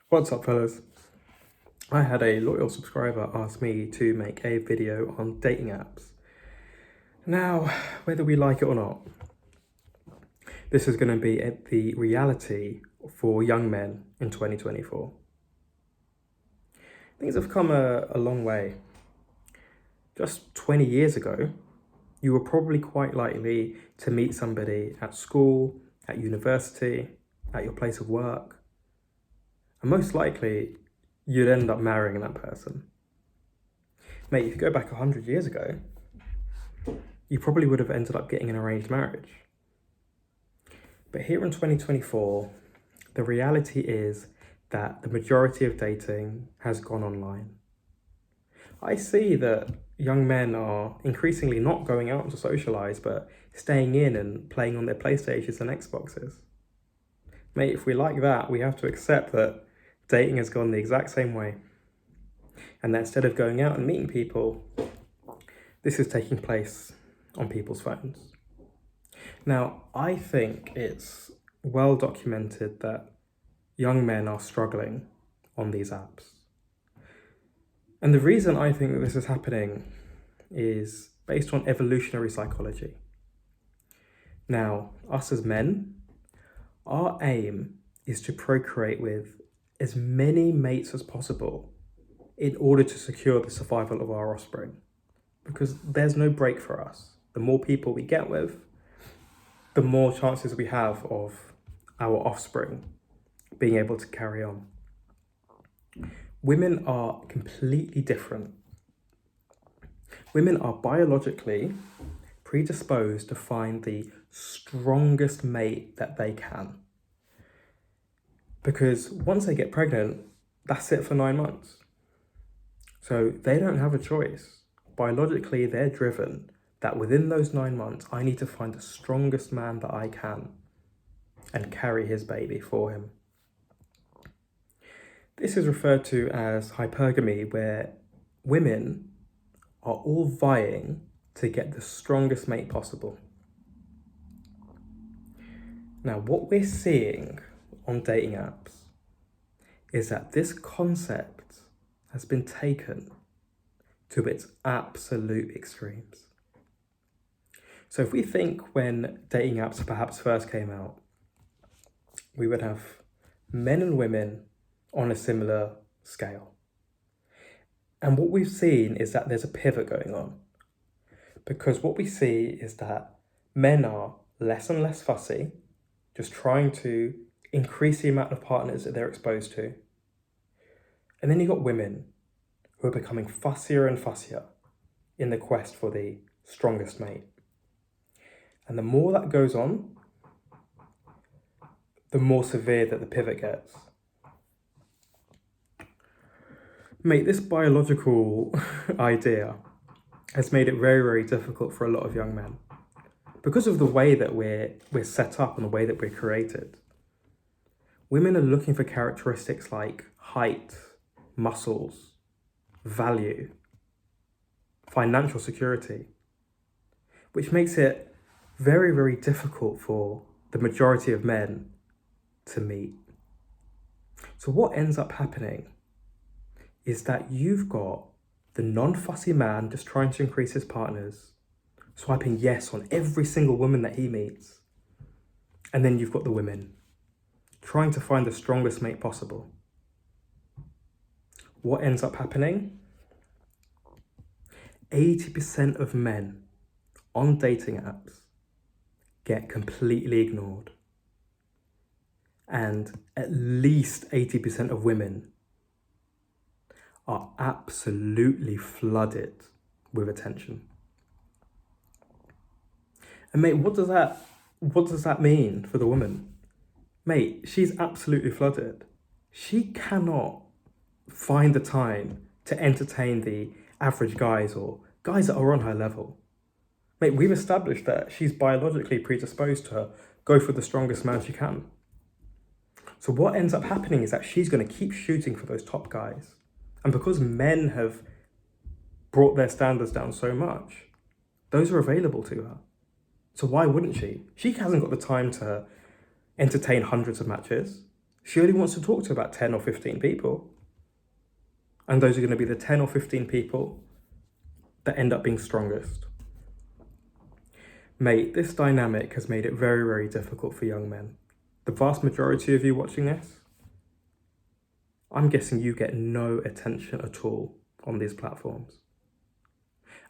What's up, fellas? I had a loyal subscriber ask me to make a video on dating apps. Now, whether we like it or not, this is going to be the reality for young men in 2024. Things have come a long way. Just 20 years ago, you were probably quite likely to meet somebody at school, at university, at your place of work, and most likely you'd end up marrying that person. Mate, if you go back 100 years ago, you probably would have ended up getting an arranged marriage. But here in 2024, the reality is that the majority of dating has gone online. I see that young men are increasingly not going out to socialize, but staying in and playing on their PlayStations and Xboxes. Mate, if we like that, we have to accept that dating has gone the exact same way. And that instead of going out and meeting people, this is taking place on people's phones. Now, I think it's well documented that young men are struggling on these apps. And the reason I think that this is happening is based on evolutionary psychology. Now, us as men, our aim is to procreate with as many mates as possible in order to secure the survival of our offspring. Because there's no break for us. The more people we get with, the more chances we have of our offspring being able to carry on. Women are completely different. Women are biologically predisposed to find the strongest mate that they can. Because once they get pregnant, that's it for 9 months. So they don't have a choice. Biologically, they're driven that within those 9 months, I need to find the strongest man that I can and carry his baby for him. This is referred to as hypergamy, where women are all vying to get the strongest mate possible. Now, what we're seeing on dating apps is that this concept has been taken to its absolute extremes. So if we think when dating apps perhaps first came out, we would have men and women on a similar scale. And what we've seen is that there's a pivot going on. Because what we see is that men are less and less fussy, just trying to increase the amount of partners that they're exposed to. And then you've got women who are becoming fussier and fussier in the quest for the strongest mate. And the more that goes on, the more severe that the pivot gets. Mate, this biological idea has made it very, very difficult for a lot of young men. Because of the way that we're set up and the way that we're created. Women are looking for characteristics like height, muscles, value, financial security, which makes it very, very difficult for the majority of men to meet. So what ends up happening is that you've got the non-fussy man just trying to increase his partners, swiping yes on every single woman that he meets. And then you've got the women trying to find the strongest mate possible. What ends up happening? 80% of men on dating apps get completely ignored. And at least 80% of women are absolutely flooded with attention. And mate, what does that mean for the woman? Mate, she's absolutely flooded. She cannot find the time to entertain the average guys or guys that are on her level. Mate, we've established that she's biologically predisposed to go for the strongest man she can. So what ends up happening is that she's going to keep shooting for those top guys. And because men have brought their standards down so much, those are available to her. So why wouldn't she? She hasn't got the time to entertain hundreds of matches. She only wants to talk to about 10 or 15 people. And those are going to be the 10 or 15 people that end up being strongest. Mate, this dynamic has made it very, very difficult for young men. The vast majority of you watching this, I'm guessing you get no attention at all on these platforms.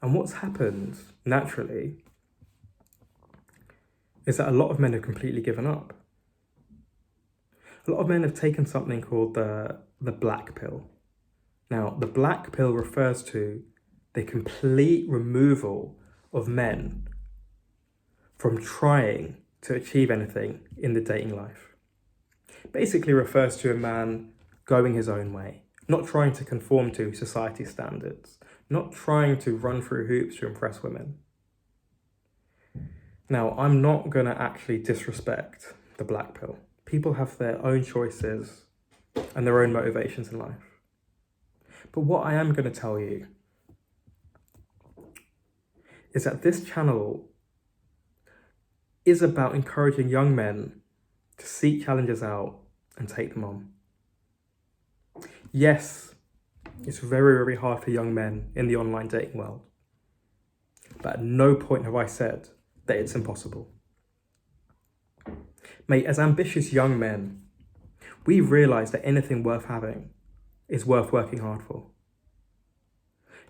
And what's happened, naturally, is that a lot of men have completely given up. A lot of men have taken something called the black pill. Now, the black pill refers to the complete removal of men from trying to achieve anything in the dating life. Basically refers to a man going his own way, not trying to conform to society standards, not trying to run through hoops to impress women. Now, I'm not going to actually disrespect the black pill. People have their own choices and their own motivations in life. But what I am going to tell you is that this channel is about encouraging young men to seek challenges out and take them on. Yes, it's very, very hard for young men in the online dating world. But at no point have I said that it's impossible. Mate, as ambitious young men, we realise that anything worth having is worth working hard for.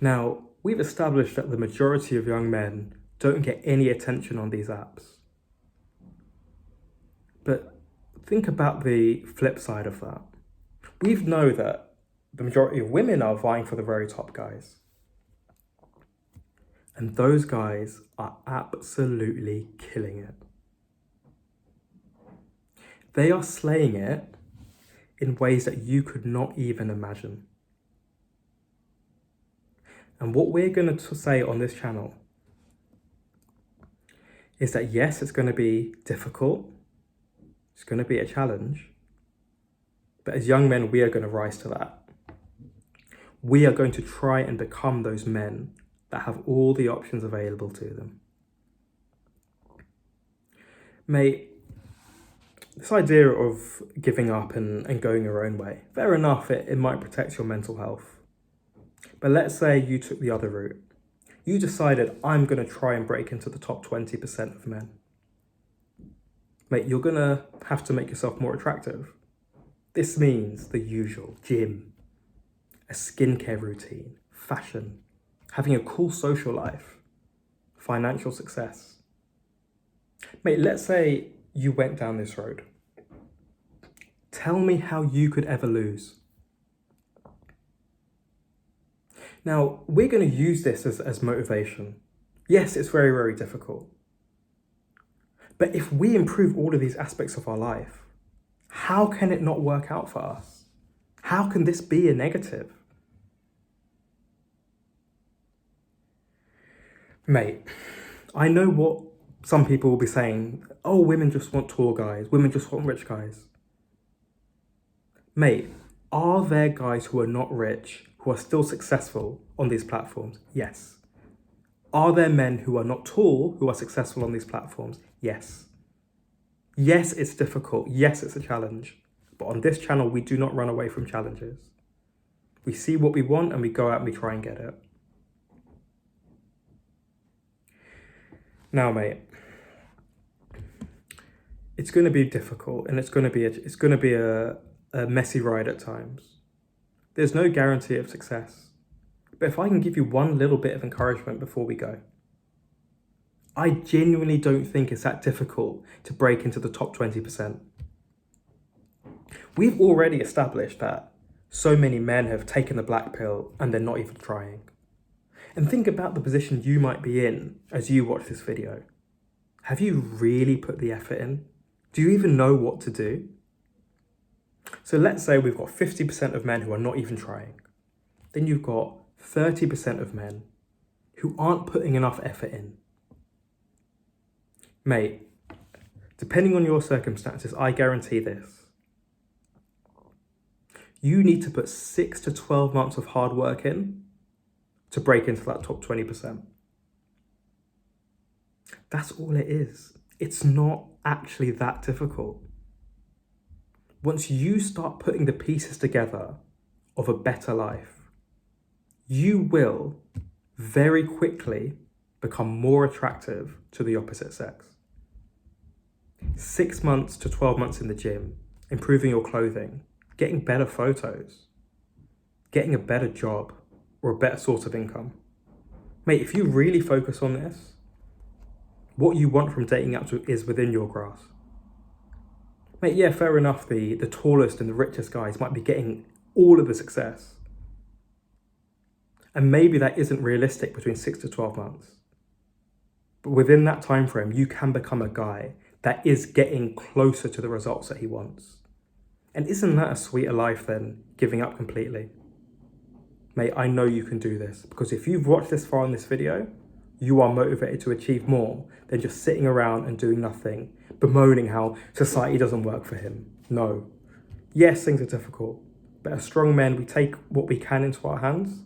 Now, we've established that the majority of young men don't get any attention on these apps. But think about the flip side of that. We know that the majority of women are vying for the very top guys. And those guys are absolutely killing it. They are slaying it in ways that you could not even imagine. And what we're going to say on this channel is that yes, it's going to be difficult. It's going to be a challenge. But as young men, we are going to rise to that. We are going to try and become those men that have all the options available to them. Mate, this idea of giving up and going your own way, fair enough, it might protect your mental health. But let's say you took the other route. You decided, I'm going to try and break into the top 20% of men. Mate, you're going to have to make yourself more attractive. This means the usual: gym, a skincare routine, fashion, having a cool social life, financial success. Mate, let's say you went down this road. Tell me how you could ever lose. Now, we're going to use this as motivation. Yes, it's very, very difficult. But if we improve all of these aspects of our life, how can it not work out for us? How can this be a negative? Mate, I know what some people will be saying. Oh, women just want tall guys. Women just want rich guys. Mate, are there guys who are not rich, who are still successful on these platforms? Yes. Are there men who are not tall, who are successful on these platforms? Yes. Yes, it's difficult. Yes, it's a challenge. But on this channel, we do not run away from challenges. We see what we want and we go out and we try and get it. Now, mate, it's going to be difficult and it's going to be a messy ride at times. There's no guarantee of success. But if I can give you one little bit of encouragement before we go, I genuinely don't think it's that difficult to break into the top 20%. We've already established that so many men have taken the black pill and they're not even trying. And think about the position you might be in as you watch this video. Have you really put the effort in? Do you even know what to do? So let's say we've got 50% of men who are not even trying. Then you've got 30% of men who aren't putting enough effort in. Mate, depending on your circumstances, I guarantee this. You need to put 6 to 12 months of hard work in to break into that top 20%. That's all it is. It's not actually that difficult. once you start putting the pieces together of a better life, you will very quickly become more attractive to the opposite sex. 6 months to 12 months in the gym, improving your clothing, getting better photos, getting a better job or a better source of income. Mate, if you really focus on this, what you want from dating apps is within your grasp. Mate, yeah, fair enough, the tallest and the richest guys might be getting all of the success. And maybe that isn't realistic between 6 to 12 months. But within that time frame, you can become a guy that is getting closer to the results that he wants. And isn't that a sweeter life than giving up completely? Mate, I know you can do this, because if you've watched this far in this video, you are motivated to achieve more than just sitting around and doing nothing, bemoaning how society doesn't work for him. No. Yes, things are difficult, but as strong men, we take what we can into our hands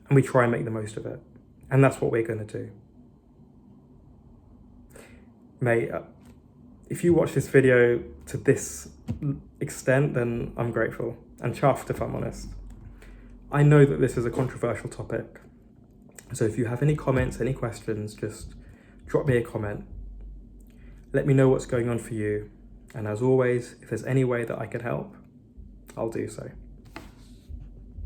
and we try and make the most of it. And that's what we're going to do. Mate, if you watch this video to this extent, then I'm grateful and chuffed, if I'm honest. I know that this is a controversial topic, so if you have any comments, any questions, just drop me a comment. Let me know what's going on for you, and as always, if there's any way that I can help, I'll do so.